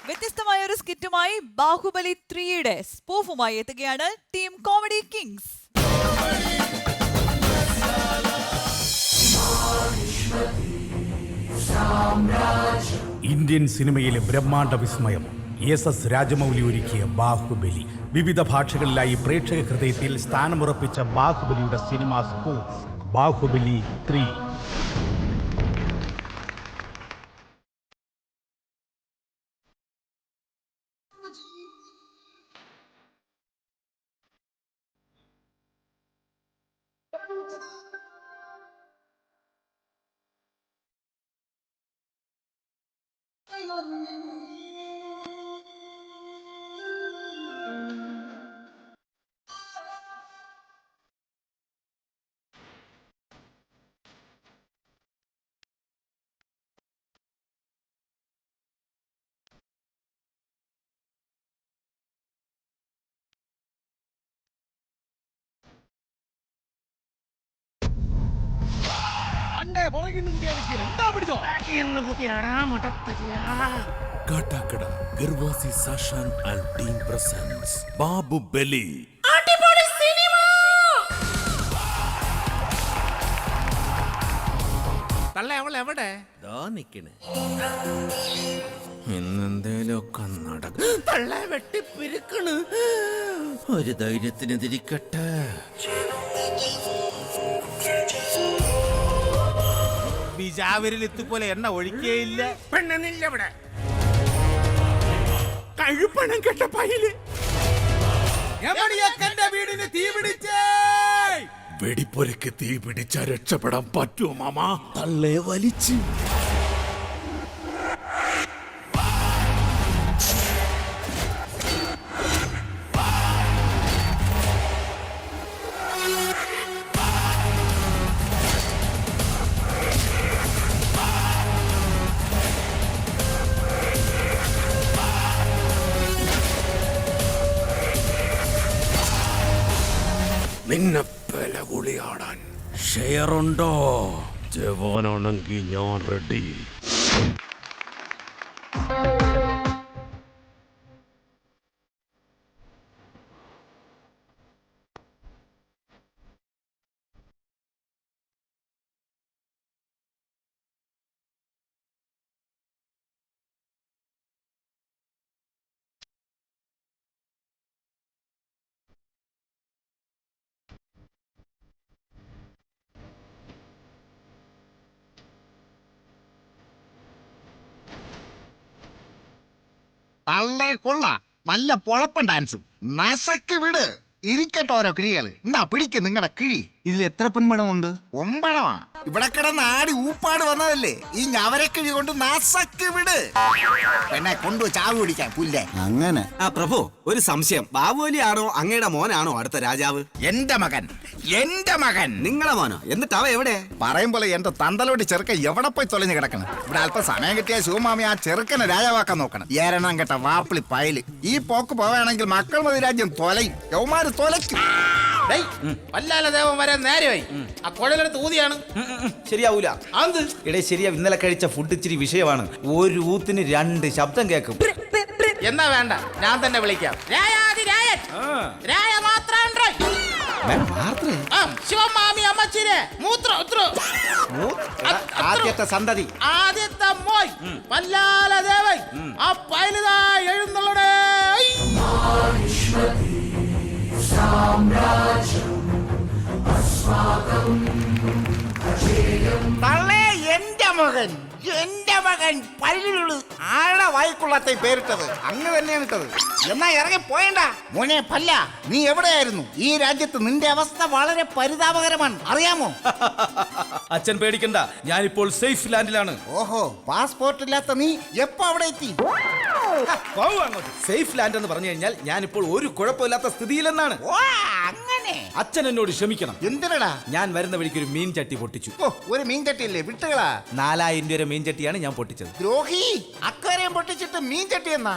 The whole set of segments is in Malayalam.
വ്യത്യസ്തമായ ഒരു സ്കിറ്റുമായി ബാഹുബലി 3യുടെ സ്പൂഫുമായി എത്തുകയാണ് ടീം കോമഡി കിങ്സ്. ഇന്ത്യൻ സിനിമയിലെ ബ്രഹ്മാണ്ഡ വിസ്മയം എസ് രാജമൗലി ഒരുക്കിയ ബാഹുബലി വിവിധ ഭാഷകളിലായി പ്രേക്ഷക ഹൃദയത്തിൽ സ്ഥാനമുറപ്പിച്ച ബാഹുബലിയുടെ സിനിമാ സ്പൂഫ് ബാഹുബലി 3. കാട്ടാക്കട ഗർവാസി സാഷാൻ ആൻഡ് ടീം പ്രസൻസ് ബാഹുബലി. എവിടെ ഇന്നെന്തേലൊക്കെ നടക്കും. തള്ള വെട്ടിപ്പിരിക്കണ്. ഒരു ധൈര്യത്തിനെതിരിക്കട്ടെ. ബിജാവരിൽ ഇതുപോലെ എണ്ണ ഒഴിക്കേയില്ല. പെണ്ണെന്നില്ലവിടെ കഴുപ്പണം കെട്ട പൈല് വീടിന് തീ പിടിച്ചേ. വെടിപ്പൊരക്ക് തീ പിടിച്ചാ രക്ഷപ്പെടാൻ പറ്റുമോ മാമ? തള്ളേ വലിച്ച് നിന്നെ പല കുളിയാടാൻ ഷെയറുണ്ടോ? ജവാനാണെങ്കിൽ ഞാൻ റെഡി. തള്ളേ കൊള്ള നല്ല പൊഴപ്പൻ ഡാൻസും നസക്ക് വിട് ഇരിക്കട്ടെ ഓരോ കിഴികള്. എന്താ പിടിക്ക് നിങ്ങളുടെ കിഴി. ഇതിൽ എത്ര പൊന്മണമുണ്ട്? 9 ഇവിടെ കിടന്ന് ആടി ഊപ്പാട് വന്നതല്ലേ. ഈ ഞവരക്കിഴി കൊണ്ട് നസക്ക് വിട്. എന്നെ കൊണ്ടുപോയി ചാവ് പിടിക്കാൻ പുല്ലേ. അങ്ങനെ പ്രഭു, ഒരു സംശയം. ബാഹുബലി ആണോ അങ്ങയുടെ മോനാണോ അടുത്ത രാജാവ്? എന്റെ മകൻ നിങ്ങളെ മോനോ? എന്നിട്ട് അവ എവിടെ? പറയും പോലെ എന്റെ തന്തലോട്ട് ചെറുക്കൻ എവിടെ പോയി തൊലഞ്ഞു കിടക്കണം. ഇവിടെ അല്പം സമയം കിട്ടിയ ശിവമാമി ആ ചെറുക്കനെ രാജാവാക്കാൻ നോക്കണം. ഏരണം കേട്ട വാപ്പിളി പയല്. ഈ പോക്ക് പോവുകയാണെങ്കിൽ മക്കൾ മതി രാജ്യം തൊലയും. യൗമാര് തൊലയ്ക്കും. വല്ലാല ദേവൻ വരാൻ നേരമായി. ആ കുഴലെടുത്ത് ഊതിയാണ്. ശരിയാവൂല. അത് ഇടേ ശരിയാ. ഇന്നലെ കഴിച്ച ഫുഡ് ഇച്ചിരി വിഷയമാണ്. ഒരു ഊത്തിന് 2 ശബ്ദം കേൾക്കും. എന്നാ വേണ്ട, ഞാൻ തന്നെ വിളിക്കാം. ശിവമാമി അമ്മച്ചിരെ ആദ്യത്തെ സന്തതി, ആദ്യത്തെ മോയ് വല്ലാല ദേവൻ ആ പൈലുതാ എഴുന്നള്ളടേ. തള്ളേ എന്റെ മകൻ പല്ലിലുള്ളു. ആരുടെ വായിക്കൊള്ളാത്ത പേരിട്ടത് അങ്ങ് തന്നെയാണ് ഇട്ടത്. എന്നാ ഇറങ്ങി പോയണ്ട മോനെ പല്ല. നീ എവിടെയായിരുന്നു? ഈ രാജ്യത്ത് നിന്റെ അവസ്ഥ വളരെ പരിതാപകരമാണ്, അറിയാമോ? അച്ഛൻ പേടിക്കണ്ട, ഞാനിപ്പോൾ സേഫ് ലാൻഡിലാണ്. ഓഹോ, പാസ്പോർട്ട് ഇല്ലാത്ത നീ എപ്പോ അവിടെ എത്തി? സേഫ് ലാൻഡ് എന്ന് പറഞ്ഞു കഴിഞ്ഞാൽ ഞാനിപ്പോൾ ഒരു കുഴപ്പമില്ലാത്ത സ്ഥിതിയിലെന്നാണ്. ഓ അങ്ങനെ മോനെ അച്ഛൻ എന്നോട് ക്ഷമിക്കണം. എന്തിനടാ? ഞാൻ വരുന്ന വഴിക്ക് ഒരു മീൻ ചട്ടി പൊട്ടിച്ചു. ഓ, ഒരു മീൻ ചട്ടിയല്ലേ വിട്ടുകളാ. 4000 രൂപ മീൻ ചട്ടിയാണ് ഞാൻ പൊട്ടിച്ചത്. ദ്രോഹി, അക്വേറിയം പൊട്ടിച്ചിട്ട് മീൻ ചട്ടി എന്നാ?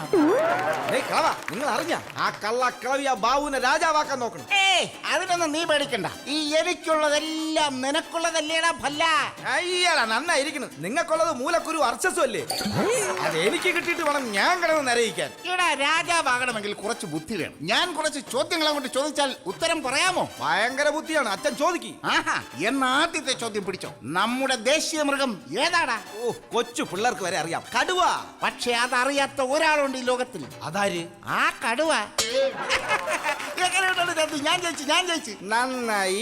നിങ്ങൾ അറിഞ്ഞ ആ കള്ളക്കളവി ആ ബാബുവിനെ രാജാവാക്കാൻ നോക്കണം. ഏയ്, അതിനൊന്നും നീ പേടിക്കണ്ട. ഈ എനിക്കുള്ളതെല്ലാം നിനക്കുള്ളതല്ലേടാ ഭല്ല. അയ്യടാ നന്നായിരിക്കുന്നു. നിങ്ങൾക്കുള്ളത് മൂലക്കുരു അർച്ചസും അല്ലേ? അത് എനിക്ക് കിട്ടിയിട്ട് വേണം ഞാൻ കിടന്ന് നിരയിക്കാൻ. ഇവിടെ രാജാവാകണമെങ്കിൽ കുറച്ച് ബുദ്ധി വേണം. ഞാൻ കുറച്ച് ചോദ്യങ്ങൾ അങ്ങോട്ട് ചോദിച്ചാൽ ഉത്തരം പറയാമോ? ഭയങ്കര ബുദ്ധിയാണ്. അച്ഛൻ ചോദിക്കും. ആഹാ, എന്ന ആദ്യത്തെ ചോദ്യം പിടിച്ചോ. നമ്മുടെ ദേശീയ മൃഗം ഏതാടാ? ഓ, കൊച്ചു പിള്ളേർക്ക് വരെ അറിയാം. കടുവ. പക്ഷെ അതറിയാത്ത ഒരാളുണ്ട് ഈ ലോകത്തിൽ. അതാര്? ആ കടുവ. എങ്ങനെയുണ്ട് ചന്തു? ഞാൻ ജയിച്ചു. നന്നായി.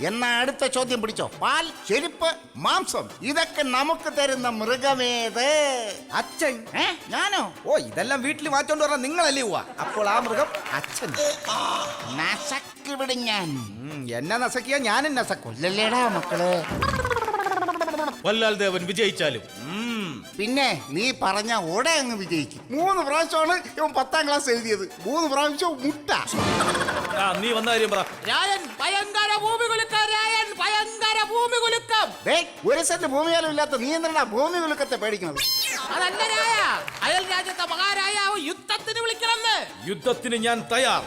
എന്നാ അടുത്ത ചോദ്യം പിടിച്ചോ. പാൽ, ചെരുപ്പ്, മാംസം ഇതൊക്കെ നമുക്ക് തരുന്ന മൃഗമേത്? അച്ഛൻ. ഞാനോ? ഓ, ഇതെല്ലാം വീട്ടിൽ മാറ്റോണ്ട് പറഞ്ഞ നിങ്ങളല്ലേ പോവാ? അപ്പോൾ ആ മൃഗം അച്ഛൻ. നശക്കി വിടും ഞാൻ. എന്നെ നസക്കിയാ ഞാനും നസക്കും. കൊല്ലല്ലേടാ മക്കള്. വല്ലാൽ ദേവൻ വിജയിച്ചാലും പിന്നെ നീ പറഞ്ഞ ഓടെ അങ്ങ് വിജയിക്കും. 3 പ്രാവശ്യമാണ് ഇവൻ 10ാം ക്ലാസ് എഴുതിയത്. 3 പ്രാവശ്യവും മുട്ട. നീ വന്ന കാര്യം പറ. രായൻ ഭയങ്കര ഭൂമി കുലുക്കം, രായൻ ഭയങ്കര ഭൂമി കുലുക്കം. ഒരു സെന്റ് ഭൂമിയാലും ഇല്ലാത്ത നീ എന്തിനാ ഭൂമി കുലുക്കത്തെ പേടിക്കുന്നത്? അതല്ല രായ, അയൽ രാജ്യത്തെ മഹാരാജാവ് യുദ്ധത്തിന് വിളിക്കണമെന്ന്. യുദ്ധത്തിന് ഞാൻ തയ്യാർ.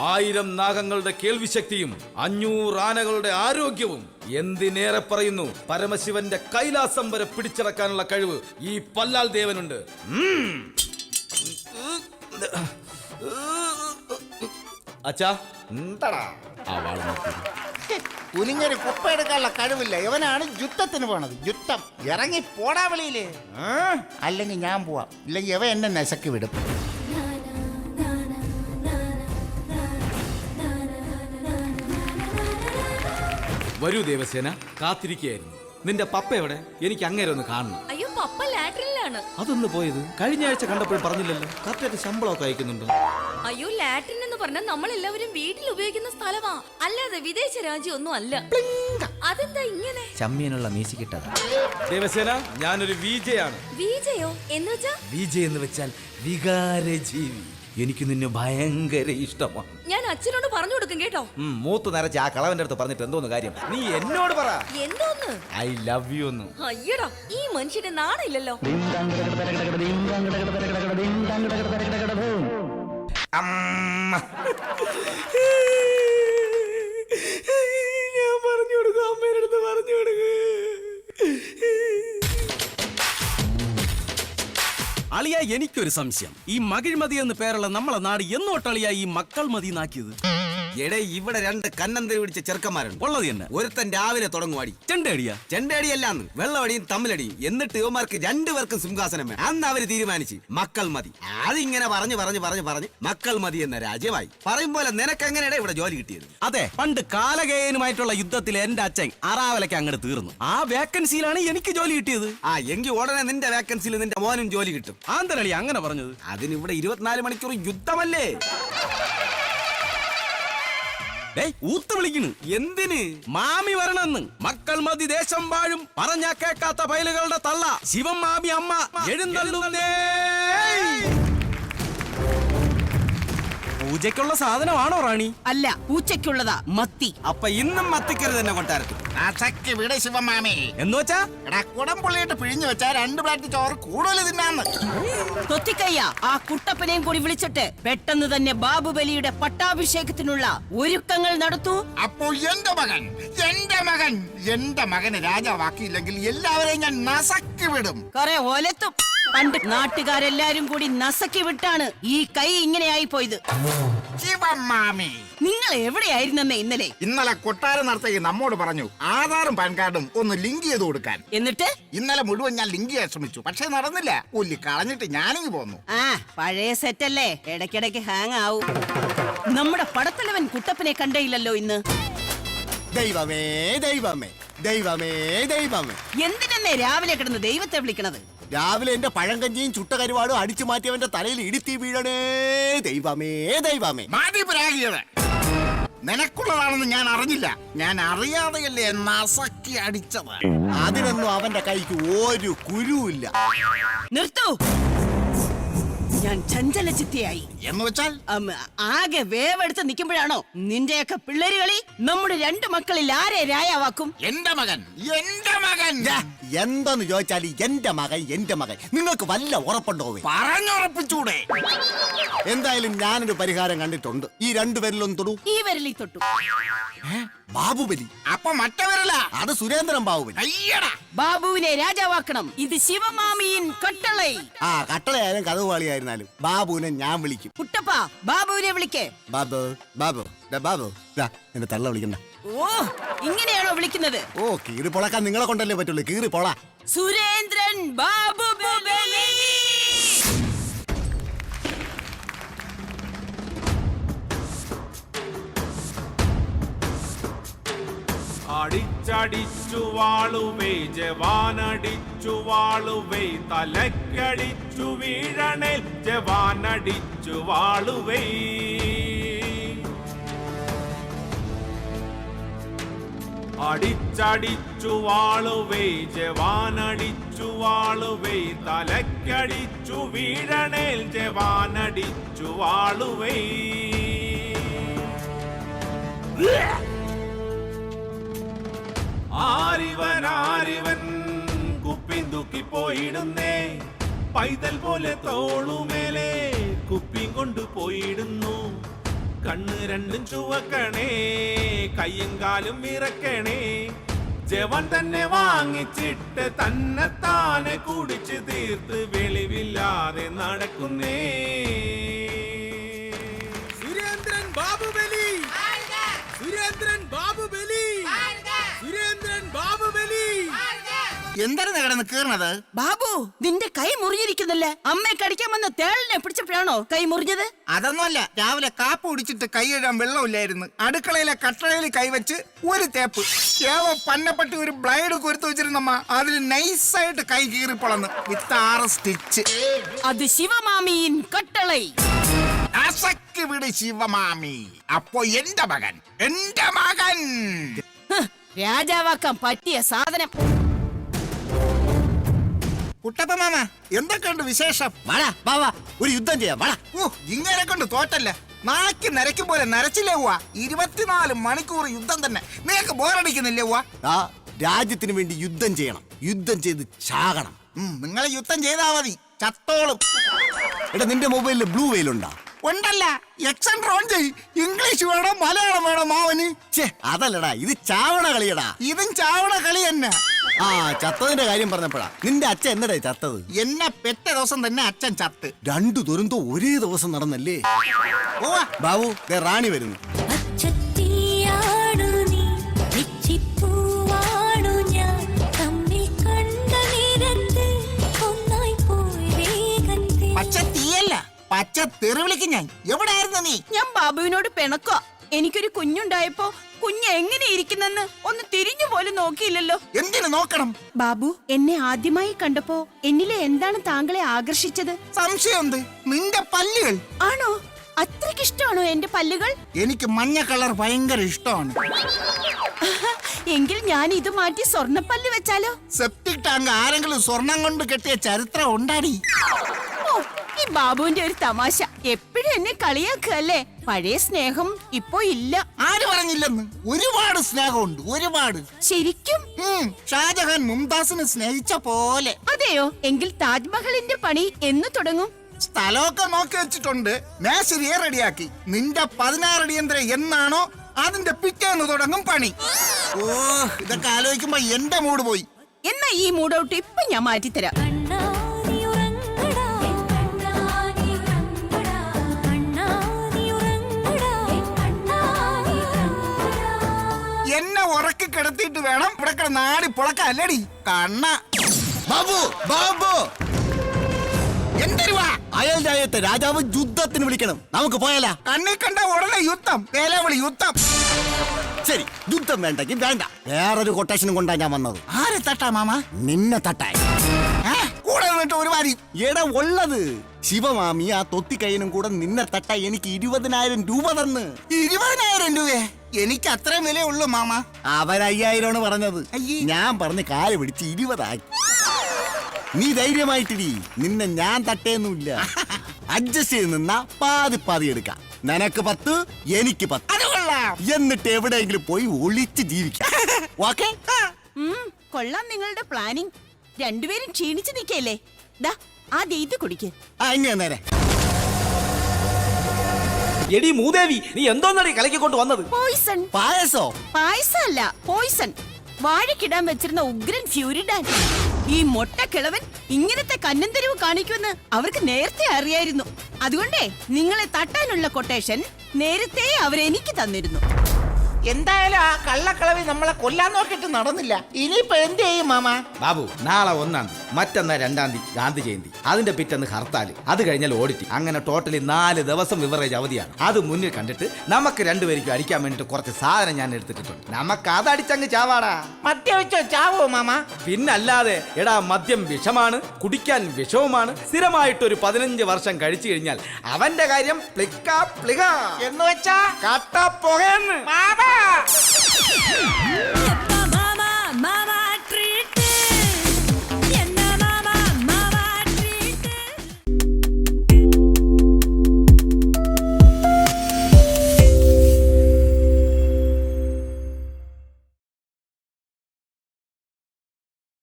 1000 നാഗങ്ങളുടെ കേൾവിശക്തിയും 500 ആനകളുടെ ആരോഗ്യവും എന്തിനേറെ പറയുന്നു, പരമശിവന്റെ കൈലാസം വരെ പിടിച്ചടക്കാനുള്ള കഴിവ് ഈ പല്ലാൽ ദേവനുണ്ട്. അച്ഛാ, കുനിഞ്ഞൊരു കുപ്പ എടുക്കാനുള്ള കഴിവില്ല. ഇവനാണ് യുദ്ധത്തിന് പോണത്. യുദ്ധം. ഇറങ്ങി പോടാ വെളിയില്. അല്ലെങ്കിൽ ഞാൻ പോവാം. ഇല്ലെങ്കിൽ ഇവ എന്നെ നശക്കി വിടും. വരൂ ദേവസേന, കാത്തിരിക്കുകയായിരുന്നു. നിന്റെ പപ്പ എവിടെ? എനിക്ക് അങ്ങേരെ ഒന്ന് കാണണം. അയ്യോ, പപ്പ ലാട്രിനിലാണ്. അതൊന്ന് പോയത് കഴിഞ്ഞ ആഴ്ച കണ്ടപ്പോൾ പറഞ്ഞില്ലല്ലോ. കറക്റ്റായിട്ട് ശമ്പളമൊക്കെ അയക്കുന്നുണ്ട്. അയ്യോ, ലാട്രിൻ എന്ന് പറഞ്ഞാൽ നമ്മൾ എല്ലാവരും വീട്ടിൽ ഉപയോഗിക്കുന്ന സ്ഥലമാ, അല്ലാതെ വിദേശ രാജ്യം ഒന്നും അല്ല. അതെന്താ ഇങ്ങനെ? ചമ്മിയനുള്ള മീശി കിട്ടത്. ദേവസേന, ഞാനൊരു വിജയാണ്. വിജയോ എന്ന് വെച്ചാ? വിജയ് എന്ന് വെച്ചാൽ വികാരജീവി. എനിക്ക് നിന്നെ ഭയങ്കര ഇഷ്ടമാണ്. ഞാൻ അച്ഛനോട് പറഞ്ഞു കൊടുക്കും കേട്ടോ. മൂത്ത് നരച്ച് ആ കളവന്റെ അടുത്ത് പറഞ്ഞിട്ട് എന്തോന്ന് കാര്യം? നീ എന്നോട് പറ. എന്തോന്ന്? ഐ ലവ് യു എന്ന്. അയ്യടാ, ഈ മനുഷ്യന്റെ നാണില്ലല്ലോ. ഞാൻ പറഞ്ഞു കൊടുക്കും, അമ്മയുടെ അടുത്ത് പറഞ്ഞു കൊടുക്കും. അളിയ, എനിക്കൊരു സംശയം. ഈ മകിഴ്മതി എന്ന് പേരുള്ള നമ്മളെ നാട് എന്നോട്ടളിയ ഈ മക്കൾ മതി നാക്കിയത്? എടേ, ഇവിടെ 2 കന്നന്തരി പിടിച്ച ചെറുക്കന്മാരുണ്ട്. ഉള്ളത് തന്നെ. ഒരുത്തൻ രാവിലെ തുടങ്ങുവാടി. ചെണ്ടടിയാ? ചെണ്ടടിയല്ലാന്ന്, വെള്ളവടിയും തമ്മിലടിയും. എന്നിട്ട് ഇവന്മാർക്ക് 2 പേർക്കും സിംഹാസനം വേണം. അന്ന് അവര് തീരുമാനിച്ച് മക്കൾ മതി. അതിങ്ങനെ പറഞ്ഞ് മക്കൾ മതി എന്ന രാജ്യമായി. പറയും പോലെ നിനക്കെങ്ങനെയാണ് ഇവിടെ ജോലി കിട്ടിയത്? അതെ, പണ്ട് കാലകേയനുമായിട്ടുള്ള യുദ്ധത്തിൽ എന്റെ അച്ഛൻ അറാവലയ്ക്ക് അങ്ങോട്ട് തീർന്നു. ആ വേക്കൻസിയിലാണ് എനിക്ക് ജോലി കിട്ടിയത്. എങ്കിൽ ഉടനെ നിന്റെ വേക്കൻസിയിൽ നിന്റെ മോനും ജോലി കിട്ടും. ആന്തരളി അങ്ങനെ പറഞ്ഞത്? അതിനിവിടെ 24 മണിക്കൂർ യുദ്ധമല്ലേ? ഊത്ത് വിളിക്കുന്നു. എന്തിന്? മാമി വരണമെന്ന്. മക്കൾ മതി ദേശം വാഴും പറഞ്ഞാ കേൾക്കാത്ത പൈലുകളുടെ തള്ള ശിവം മാമി അമ്മ എഴുന്നള്ളുന്നേ. പൂജയ്ക്കുള്ള സാധനമാണോ റാണി? അല്ല, പൂച്ചയ്ക്കുള്ളതാ. മത്തി. അപ്പൊ ഇന്നും മത്തിക്കരുത് തന്നെ കൊട്ടാരത്തിൽ. നശക്കി വിട് ശിവമാമേ. എന്ന് വെച്ചാ? എടാ, കുടംപുള്ളിയിട്ട് പിഴിഞ്ഞു വെച്ചാ 2 പ്ലേറ്റ് ചോറ് കൂടുതൽ തിന്നാന്ന്. തൊത്തിക്കയ്യ, ആ കുട്ടപ്പനെയും കൂടി വിളിച്ചിട്ട് പെട്ടെന്ന് തന്നെ ബാബുബലിയുടെ പട്ടാഭിഷേകത്തിനുള്ള ഒരുക്കങ്ങൾ നടത്തൂ. അപ്പോൾ എന്റെ മകനെ രാജാവാക്കിയില്ലെങ്കിൽ എല്ലാവരെയും ഞാൻ നസക്കി വിടും. കൊറേ ഒലത്തും. പണ്ട് നാട്ടുകാരെല്ലാരും കൂടി നസക്കി വിട്ടാണ് ഈ കൈ ഇങ്ങനെയായി പോയത്. ശിവമാമി, നിങ്ങൾ എവിടെയായിരുന്നേ ഇന്നലെ? ഇന്നലെ കൊട്ടാരം നടത്തേക്ക് നമ്മോട് പറഞ്ഞു ആധാറും പാൻ കാർഡും ഒന്ന് ലിങ്ക് ചെയ്ത് കൊടുക്കാൻ. എന്നിട്ട് ഇന്നലെ മുഴുവൻ ഞാൻ ലിങ്ക് ചെയ്യാൻ ശ്രമിച്ചു, പക്ഷെ നടന്നില്ല. പുല്ലി കളഞ്ഞിട്ട് ഞാനിങ്ങ് പോന്നു. പഴയ സെറ്റല്ലേ, ഇടയ്ക്കിടയ്ക്ക് ഹാങ് ആവും. നമ്മുടെ പടത്തലവൻ കുട്ടപ്പനെ കണ്ടേയില്ലല്ലോ ഇന്ന്. ദൈവമേ ദൈവമേ ദൈവമേ ദൈവമേ. എന്തിനെന്നേ രാവിലെ കിടന്ന് ദൈവത്തെ വിളിക്കണത്? രാവിലെ എന്റെ പഴങ്കഞ്ഞിയും ചുട്ട കരുവാടും അടിച്ചു മാറ്റിയവന്റെ തലയിൽ ഇടിത്തി വീഴണേ. ദൈവമേ ദൈവമേ. മാതിപരാഗിയത് നിനക്കുള്ളതാണെന്ന് ഞാൻ അറിഞ്ഞില്ല. ഞാൻ അറിയാതെയല്ലേ നസക്കി അടിച്ചത്. അതിനൊന്നും അവന്റെ കൈക്ക് ഒരു കുരുവില്ല. നിർത്തൂ. ഞാൻ ഞാൻ ചഞ്ചലചിത്തയായി. എന്ന് വെച്ചാൽ ആകെ വേവെടുത്ത് നിൽക്കുമ്പോഴാണോ നിന്റെയൊക്കെ പിള്ളേര് കളി? നമ്മുടെ 2 മക്കളിൽ ആരെ രായാവാക്കും? എന്റെ മകൻ എന്താന്ന് ചോദിച്ചാൽ എന്റെ മകൻ നിങ്ങൾക്ക് വല്ല ഉറപ്പുണ്ടോ? പറഞ്ഞുറപ്പിച്ചൂടെ? എന്തായാലും ഞാനൊരു പരിഹാരം കണ്ടിട്ടുണ്ട്. ഈ 2 പേരിലൊന്നും തൊടൂ. ഈ വിരലി തൊട്ടു. ബാഹുബലി. അപ്പൊ മറ്റവരല്ല, അത് സുരേന്ദ്രൻ ബാഹുബലി. അയ്യടാ. ബാബുവിനെ രാജാവാക്കണം. ഇത് ശിവമാമിയിൻ കട്ടളை. കട്ടളയായാലും കഥവാളിയായിരുന്നാലും ബാബുവിനെ ഞാൻ വിളിക്കും. കുട്ടപ്പ, ബാബുവിനെ വിളിക്കേ. ബാബു എന്നെ തള്ള വിളിക്കണ്ട. ഓ, ഇങ്ങനെയാണോ വിളിക്കുന്നത്? ഓ, കീറി പൊളക്കാൻ നിങ്ങളെ കൊണ്ടല്ലേ പറ്റുള്ളൂ. കീറി പൊള. സുരേന്ദ്രൻ ബാബുബലി. അടിച്ചടിച്ചു വാളുവേ ജവാനടിച്ചു വാളുവേ തലക്കടിച്ചു വീഴണേൽ ജവാനടിച്ചു വാളുവേ. അടിച്ചടിച്ചു വാളുവേ ജവാനടിച്ചു വാളുവേ തലക്കടിച്ചു വീഴണേൽ ജവാനടിച്ചു വാളുവേ. ആരിവൻ കുപ്പിൻ തൂക്കി പോയിടുന്നേ, പൈതൽ പോലെ തോളുമേലെ കുപ്പിയും കൊണ്ടുപോയിടുന്നു. കണ്ണ് 2 ചുവക്കണേ, കയ്യും കാലും വിറക്കണേ. ജവാൻ തന്നെ വാങ്ങിച്ചിട്ട് തന്നെ താനെ കുടിച്ച് തീർത്ത് വെളിവില്ലാതെ നടക്കുന്നേ. സുരേന്ദ്രൻ ബാബുബലി, സുരേന്ദ്രൻ ബാബുബലി, സുരേന്ദ്രൻ ബാബുബലി. എന്താണ് കിടന്ന് കീറണത്? ബാബു, നിന്റെ കൈ മുറിഞ്ഞിരിക്കുന്നല്ലേ? അമ്മയെ കടിക്കാൻ വന്ന തേളിനെ പിടിച്ചപ്പോഴാണോ കൈ മുറിഞ്ഞത്? അതൊന്നുമല്ല, രാവിലെ കാപ്പ് കുടിച്ചിട്ട് കൈ ഇടാൻ വെള്ളമില്ലായിരുന്നു. അടുക്കളയിലെ കട്ടളയിൽ കൈവച്ച് ഒരു തേപ്പ് പന്നപ്പെട്ടി ഒരു ബ്ലൈഡ് കുരുത്ത് വെച്ചിരുന്നമ്മ. അതിൽ നൈസായിട്ട് കൈ കീറി പൊളന്ന് വിത്ത് 6 സ്റ്റിച്ച്. അത് ശിവമാമിയിൻ കട്ടളை. അസക്ക് വിട് ശിവമാമി. അപ്പോ എന്റെ മകൻ രാജാവാക്കാൻ പറ്റിയ സാധനം. കുട്ടപ്പ മാമ, എന്തൊക്കെയുണ്ട് വിശേഷം? ഒരു യുദ്ധം ചെയ്യാം. ഇങ്ങനെ കൊണ്ട് തോറ്റല്ല, നാക്കി നരയ്ക്കും പോലെ നരച്ചില്ലേ ഉവ്വ. 24 മണിക്കൂർ യുദ്ധം തന്നെ. നിനക്ക് ബോറടിക്കുന്നില്ലേ ഉവ്വ? രാജ്യത്തിന് വേണ്ടി യുദ്ധം ചെയ്യണം. യുദ്ധം ചെയ്ത് ചാകണം. നിങ്ങളെ യുദ്ധം ചെയ്താ മതി, ചത്തോളും. എടാ, നിന്റെ മൊബൈലിൽ ബ്ലൂ വെയിലുണ്ടോ? ഉണ്ടല്ല. എക്സെൻട്ര ഓൺ ചെയ്. ഇംഗ്ലീഷ് വേണോ മലയാളം വേണോ മാവന്? അതല്ലടാ, ഇത് ചാവണ കളിയടാ. ഇതും ചാവണ കളി തന്നെ. ചത്തതിന്റെ കാര്യം പറഞ്ഞപ്പോഴാ, നിന്റെ അച്ഛൻ എന്നടേ ചത്തത്? എന്നെ പെറ്റ ദിവസം തന്നെ അച്ഛൻ ചത്ത്. 2 ദുരന്തം ഒരേ ദിവസം നടന്നല്ലേ? ബാബു, റാണി വരുന്നു. പച്ച തീയല്ല, പച്ച തെറി വിളിക്കും ഞാൻ. എവിടെയായിരുന്നു നീ? ഞാൻ ബാബുവിനോട് പിണക്കോ. എനിക്കൊരു കുഞ്ഞുണ്ടായപ്പോ കുഞ്ഞ് എങ്ങനെ ഇരിക്കുന്നെന്ന് ഒന്ന് തിരിഞ്ഞു പോലും നോക്കിയില്ലല്ലോ. എന്തിനു നോക്കണം? ബാബു, എന്നെ ആദ്യമായി കണ്ടപ്പോ എന്നിലെ എന്താണ് താങ്കളെ ആകർഷിച്ചത്? സംശയം, നിന്റെ പല്ലുകൾ. ആണോ? അത്രയ്ക്ക് ഇഷ്ടമാണോ എന്റെ പല്ലുകൾ? എനിക്ക് മഞ്ഞ കളർ ഭയങ്കര ഇഷ്ടമാണ്. എങ്കിൽ ഞാൻ ഇത് മാറ്റി സ്വർണ്ണപ്പല്ല് വെച്ചാലോ? സെപ്റ്റിക് ടാങ്ക് ആരെങ്കിലും സ്വർണം കൊണ്ട് കെട്ടിയ ചരിത്രം ഉണ്ടാടി. ഈ ബാബുവിന്റെ ഒരു തമാശ. എപ്പോഴും എന്നെ കളിയാക്കല്ലേ? പഴയ സ്നേഹം ഇപ്പോ ഇല്ല. ആര് പറഞ്ഞില്ലെന്ന്? ഒരുപാട് സ്നേഹമുണ്ട്, ഒരുപാട്. ശരിക്കും? ഷാജഹാൻ മുംതാസിനെ സ്നേഹിച്ച പോലെ. അതെയോ? എങ്കിൽ താജ്മഹലിന്റെ പണി എന്ന് തുടങ്ങും? സ്ഥലമൊക്കെ നോക്കി വെച്ചിട്ടുണ്ട്. മേശരിയെ റെഡിയാക്കി. നിന്റെ 16 അടിയന്തരം എന്നാണോ അതിന്റെ പിറ്റേന്ന് തുടങ്ങും പണി. ഇതൊക്കെ ആലോചിക്കുമ്പോ എന്റെ മൂഡ് പോയി. എന്നാ ഈ മൂഡ് ഔട്ട് ഇപ്പൊ ഞാൻ മാറ്റിത്തരാം. എന്നെ ഉറക്കി കിടത്തിയിട്ട് വേണം ഇവിടെ നാടി പൊളക്കല്ലടി കണ്ണ. ബാബു, ബാബു, എന്തിരുവാ? അയൽ രാജ്യത്തെ രാജാവ് യുദ്ധത്തിന് വിളിക്കണം. നമുക്ക് പോയാലാ? കണ്ണി കണ്ട ഉടനെ യുദ്ധം, വേലവിളി യുദ്ധം. ശരി, യുദ്ധം വേണ്ടെങ്കിൽ വേണ്ട. വേറൊരു കൊട്ടേഷനും കൊണ്ടാ ഞാൻ വന്നത്. ആരെ തട്ടാ മാമ? നിന്നെ തട്ടാൻ. കൂടെ നിന്നിട്ട് ഒരു വാരി. എടാ, ഉള്ളത് ശിവമാമി ആ തൊത്തിക്കൈനും കൂടെ നിന്നെ തട്ടാ എനിക്ക് 20,000 രൂപ തന്ന്. 20,000 രൂപയെ? എനിക്ക് അത്രയും വിലയുള്ളൂ മാമ. അവർ 5,000 പറഞ്ഞത്. ഞാൻ പറഞ്ഞ് കാല് പിടിച്ച് 20 ആക്കി. നീ ധൈര്യമായിട്ടിരി, നിന്നെ ഞാൻ തട്ടേന്നുമില്ല. അഡ്ജസ്റ്റ് ചെയ്ത് നിന്നാ പാതി പാതി എടുക്കാം. നിനക്ക് 10, എനിക്ക് 10. എന്നിട്ട് എവിടെയെങ്കിലും പോയി ഒളിച്ച് ജീവിക്കാം. ഓക്കേ? കൊള്ളാം നിങ്ങളുടെ പ്ലാനിങ്. രണ്ടുപേരും ക്ഷീണിച്ചു നിൽക്കല്ലേ? ദാ ആദ്യം ഇത് കുടിക്ക്. ഇങ്ങനെ നേരെ. എടി മൂദേവി, നീ എന്തോന്നടി കലക്കിക്കൊണ്ട് വന്നത്? പോയിസൺ. പായസോ? പായസമല്ല, പോയിസൺ. വാഴക്കിടാൻ വെച്ചിരുന്ന ഉഗ്രൻ ഫ്യൂരിഡാൻ. ഈ മൊട്ട കിളവൻ ഇങ്ങനത്തെ കന്നന്തരിവ് കാണിക്കുമെന്ന് അവർക്ക് നേരത്തെ അറിയായിരുന്നു. അതുകൊണ്ടേ നിങ്ങളെ തട്ടാനുള്ള കൊട്ടേഷൻ നേരത്തെ അവരെനിക്ക് തന്നിരുന്നു. എന്തായാലും ആ കള്ളക്കളവി നമ്മളെ കൊല്ലാൻ നോക്കിയിട്ട് നടന്നില്ല. ഇനിയിപ്പോ എന്ത് ചെയ്യും മാമ? ബാബു, നാളെ 1-ാം തീയതി, മറ്റന്നാ 2-ാം തീയതി ഗാന്ധി ജയന്തി, അതിന്റെ പിറ്റന്ന് ഹർത്താൽ, അത് കഴിഞ്ഞാൽ ഓഡിറ്റ്, അങ്ങനെ ടോട്ടലി 4 ദിവസം വിവറേജ് അവധിയാണ്. അത് മുന്നിൽ കണ്ടിട്ട് നമുക്ക് രണ്ടുപേർക്കും അടിക്കാൻ വേണ്ടിട്ട് കുറച്ച് സാധനം ഞാൻ എടുത്തിട്ടുണ്ട്. നമുക്ക് അതടിച്ചങ്ങ് ചാവാടാ. മദ്യവെച്ചോ ചാവോ മാമ? പിന്നല്ലാതെ. എടാ, മദ്യം വിഷമാണ്, കുടിക്കാൻ വിഷവുമാണ്. സ്ഥിരമായിട്ടൊരു 15 വർഷം കഴിച്ചു കഴിഞ്ഞാൽ അവന്റെ കാര്യം പ്ലിക്കാ പ്ലിക എന്ന് വെച്ചാ കട്ട പുകയെന്ന്. മാമ